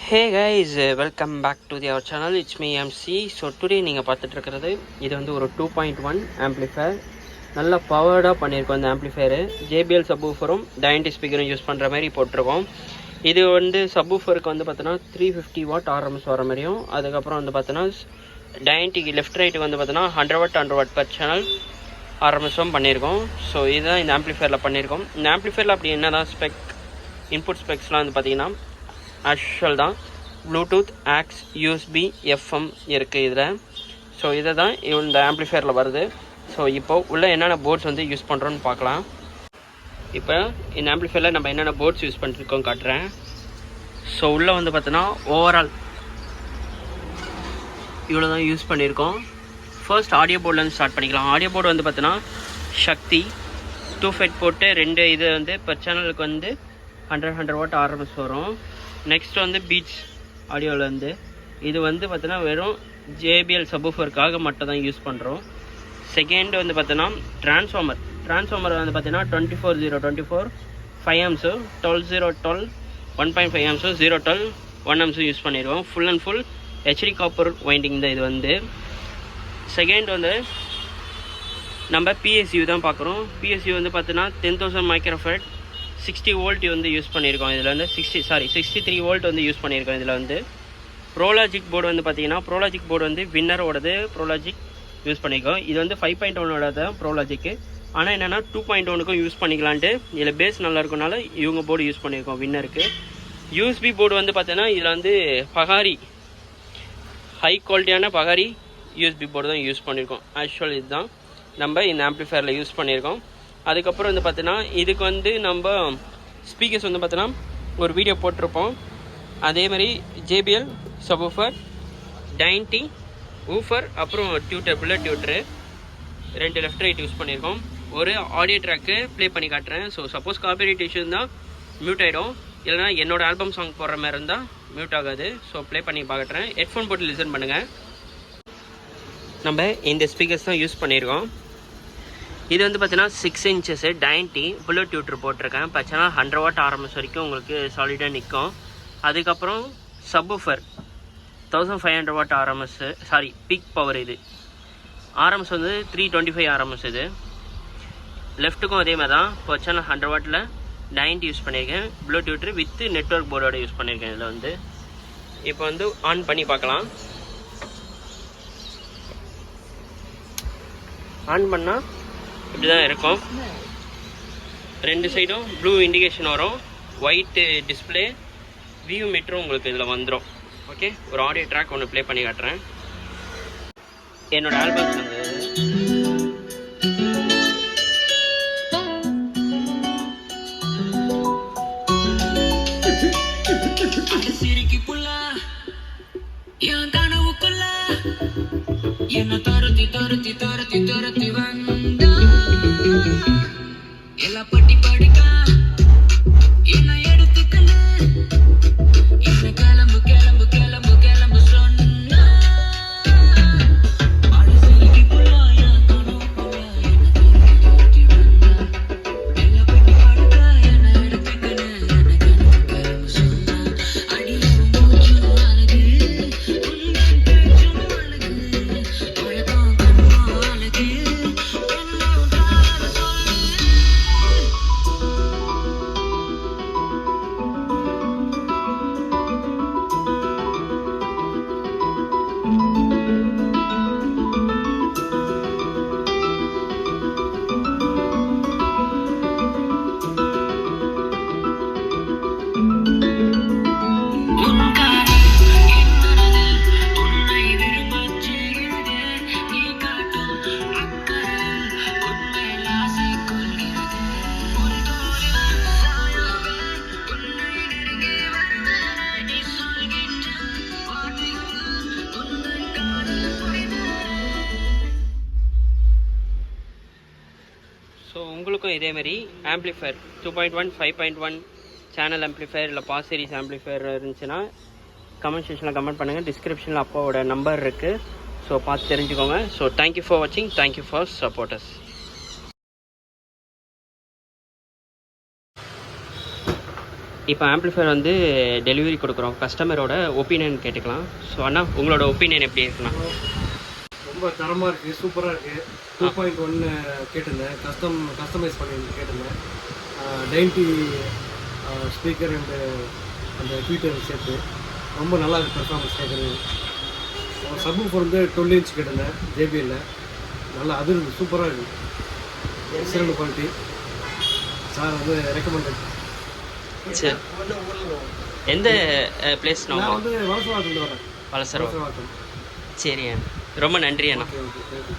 Hey guys, welcome back to our channel. It's me MC. So today நீங்கள் பார்த்துட்டு இருக்கிறது இது வந்து ஒரு 2.1 ஆம்ப்ளிஃபையர். நல்ல பவர்டாக பண்ணியிருக்கோம் இந்த ஆம்ப்ளிஃபையரு. JBL சப்வூஃபரும் டைனடி ஸ்பீக்கரும் யூஸ் பண்ணுற மாதிரி போட்டிருக்கோம். இது வந்து சப்வூஃபருக்கு வந்து பார்த்தோன்னா 350 வாட் RMS வர மாதிரியும், அதுக்கப்புறம் வந்து பார்த்தோன்னா டைனடிக்கு லெஃப்ட் ரைட்டுக்கு வந்து பார்த்தோன்னா 100 வாட் பர் சேனல் RMSம் பண்ணியிருக்கோம். ஸோ இதுதான் இந்த ஆம்ப்ளிஃபையரில் பண்ணியிருக்கோம். இந்த ஆம்ப்ளிஃபையரில் அப்படி என்ன தான் இன்புட் ஸ்பெக்ஸ்லாம் வந்து பார்த்தீங்கன்னா ஆக்சுவல் தான். ப்ளூடூத், ஆக்ஸ், யூஎஸ்பி, எஃப்எம் இருக்குது இதில். ஸோ இதை தான் இந்த ஆம்ப்ளிஃபையரில் வருது. ஸோ இப்போது உள்ள என்னென்ன போர்ட்ஸ் வந்து யூஸ் பண்ணுறோன்னு பார்க்கலாம். இப்போ இந்த ஆம்ப்ளிஃபையரில் நம்ம என்னென்ன போர்ட்ஸ் யூஸ் பண்ணிருக்கோம் காட்டுறேன். ஸோ உள்ளே வந்து பார்த்தோன்னா ஓவரால் இவ்வளோ தான் யூஸ் பண்ணியிருக்கோம். ஃபர்ஸ்ட் ஆடியோ போர்ட்லேருந்து ஸ்டார்ட் பண்ணிக்கலாம். ஆடியோ போர்டு வந்து பார்த்தோன்னா சக்தி 2 ஃபெட் போட்டு 2 இது வந்து பர் சேனலுக்கு வந்து 100 வாட் RMS வரும். நெக்ஸ்ட் வந்து பீட்ஸ் ஆடியோவிலேருந்து இது வந்து பார்த்தோன்னா வெறும் JBL சப்வூஃபருக்காக மட்டும் தான் யூஸ் பண்ணுறோம். செகண்ட் வந்து பார்த்தோன்னா ட்ரான்ஸ்ஃபார்மர் வந்து பார்த்தீங்கன்னா 24 5 ஆம்ஸு, 12 1.5 ஆம்ஸு, 012 1 ஆம்ஸும் யூஸ் பண்ணிடுவோம். Full and full HD copper winding தான் இது வந்து. செகண்ட் வந்து நம்ம PSU தான் பார்க்குறோம். PSU வந்து பார்த்தோன்னா 10,000 மைக்ரோஃபேட் 60 வோல்ட் வந்து யூஸ் பண்ணியிருக்கோம். இதில் வந்து 63 வோல்ட் வந்து யூஸ் பண்ணியிருக்கோம். இதில் வந்து ப்ரோலாஜிக் போர்டு வந்து பார்த்தீங்கன்னா ப்ரோலாஜிக் போர்டு வந்து வின்னரோடது ப்ரோலாஜிக் யூஸ் பண்ணியிருக்கோம். இது வந்து 5.1ஓட தான் ப்ரோலாஜிக்கு. ஆனால் என்னென்னா 2.1க்கும் யூஸ் பண்ணிக்கலான்ட்டு இதில் பேஸ் நல்லா இருக்கனால இவங்க போர்டு யூஸ் பண்ணியிருக்கோம் வின்னருக்கு. USB போர்டு வந்து பார்த்தீங்கன்னா இதில் வந்து பகாரி ஹை குவாலிட்டியான பகாரி USB போர்டு தான் யூஸ் பண்ணியிருக்கோம். ஆக்சுவல் இதுதான் நம்ம இந்த ஆம்ப்ளிஃபையரில் யூஸ் பண்ணியிருக்கோம். அதுக்கப்புறம் வந்து பார்த்தீங்கன்னா இதுக்கு வந்து நம்ம ஸ்பீக்கர்ஸ் வந்து பார்த்தோன்னா ஒரு வீடியோ போட்டிருப்போம். அதே மாதிரி JBL சப்வூஃபர், டைனடி ஊஃபர், அப்புறம் புல்லட் டியூட்டரு 2 லெஃப்ட் ரைட் யூஸ் பண்ணியிருக்கோம். ஒரு ஆடியோ ட்ராக்கு ப்ளே பண்ணி காட்டுறேன். ஸோ சப்போஸ் காப்பிரைட் இஷ்யூ இருந்தால் மியூட் ஆகிடும், இல்லைனா என்னோடய ஆல்பம் சாங் போடுற மாதிரி இருந்தால் மியூட் ஆகாது. ஸோ ப்ளே பண்ணி பார்க்குறேன். ஹெட்ஃபோன் போட்டு லிசன் பண்ணுங்கள். நம்ம இந்த ஸ்பீக்கர்ஸ் தான் யூஸ் பண்ணியிருக்கோம். இது வந்து பார்த்தீங்கன்னா 6 inches டைனடி புல்லட் டியூட்டர் போட்டிருக்கேன். பார்த்தீங்கன்னா 100 வாட் RMS வரைக்கும் உங்களுக்கு சாலிடாக நிற்கும். அதுக்கப்புறம் subwoofer 1500 what RMS, peak power. இது RMS வந்து 325 RMS. இது லெஃப்ட்டுக்கும் அதே மாதிரி தான். பார்த்தீங்கன்னா 100 வாட்டில் டைனடி யூஸ் பண்ணியிருக்கேன். புல்லட் டியூட்டர் வித் நெட்வொர்க் போர்டோட யூஸ் பண்ணியிருக்கேன். இதில் வந்து இப்போ வந்து ஆன் பண்ணி பார்க்கலாம். ஆன் பண்ணால் இப்படி தான் இருக்கும். 2 சைடும் ப்ளூ இண்டிகேஷன் வரும், ஒயிட்டு டிஸ்பிளே, வியூ மீட்டரும் உங்களுக்கு இதில் வந்துடும். ஓகே, ஒரு ஆடியோ ட்ராக் ஒன்று ப்ளே பண்ணி காட்டுறேன். என்னோடய ஆல்பம்ஸ் வந்து என்ன துரத்தி துரத்தி துரத்தி துரத்தி வந்தா எல்லாம் பட்டி படுக்க என்ன எடுத்துக்கல என்ன கிளம்பு கிளம்பு கிளம்பு கிளம்பு சொன்னா அழகு புள்ளாயா கனவு புள்ளா என்ன துரத்தி வந்தா எல்லாம் பட்டி படுக்க என்ன எடுத்துக்கல என்ன கிளம்பு கிளம்பு சொன்னா அடியும் மூச்சும் அழகு உங்கள் பேச்சும் அழகு ஸோ உங்களுக்கும் இதேமாரி ஆம்ப்ளிஃபையர் 2.1 5.1 சேனல் ஆம்ப்ளிஃபையர் இல்லை பாஸ் சீரிஸ் ஆம்ப்ளிஃபையர் இருந்துச்சுன்னா கமெண்ட் செக்ஷனில் கமெண்ட் பண்ணுங்கள். டிஸ்கிரிப்ஷனில் அப்பாவோட நம்பர் இருக்குது. ஸோ பார்த்து தெரிஞ்சுக்கோங்க. ஸோ தேங்க்யூ ஃபார் வாட்சிங். Thank you for supporters. இப்போ ஆம்ப்ளிஃபையர் வந்து டெலிவரி கொடுக்குறோம், கஸ்டமரோட ஒப்பீனியன் கேட்டுக்கலாம். ஸோ அண்ணா உங்களோட ஒப்பீனியன் எப்படி இருக்குண்ணா? ரொம்ப தரமாக இருக்குது, சூப்பராக இருக்குது. 2.1 கேட்டிருந்தேன், கஸ்டமைஸ் பண்ணி கேட்டிருந்தேன். டைன்டி ஸ்பீக்கர் அண்டு அந்த ட்வீட்டர் சேர்த்து ரொம்ப நல்லா இருக்குது பெர்ஃபார்மன்ஸ் கேட்குறது. சப்வூஃபர் வந்து 12 இன்ச் கேட்டிருந்தேன் ஜேபிஎல்ல, நல்லா அது சூப்பராக இருக்குது, எக்ஸலண்ட் குவாலிட்டி. சார் வந்து ரெக்கமெண்டட். சரி, எந்த பிளேஸ்? நான் வந்து வலசவாக்கத்துலேருந்து வரேன். வலசரம். வலசவாக்கம். சரி, ரொம்ப நன்றி அண்ணா. Okay okay.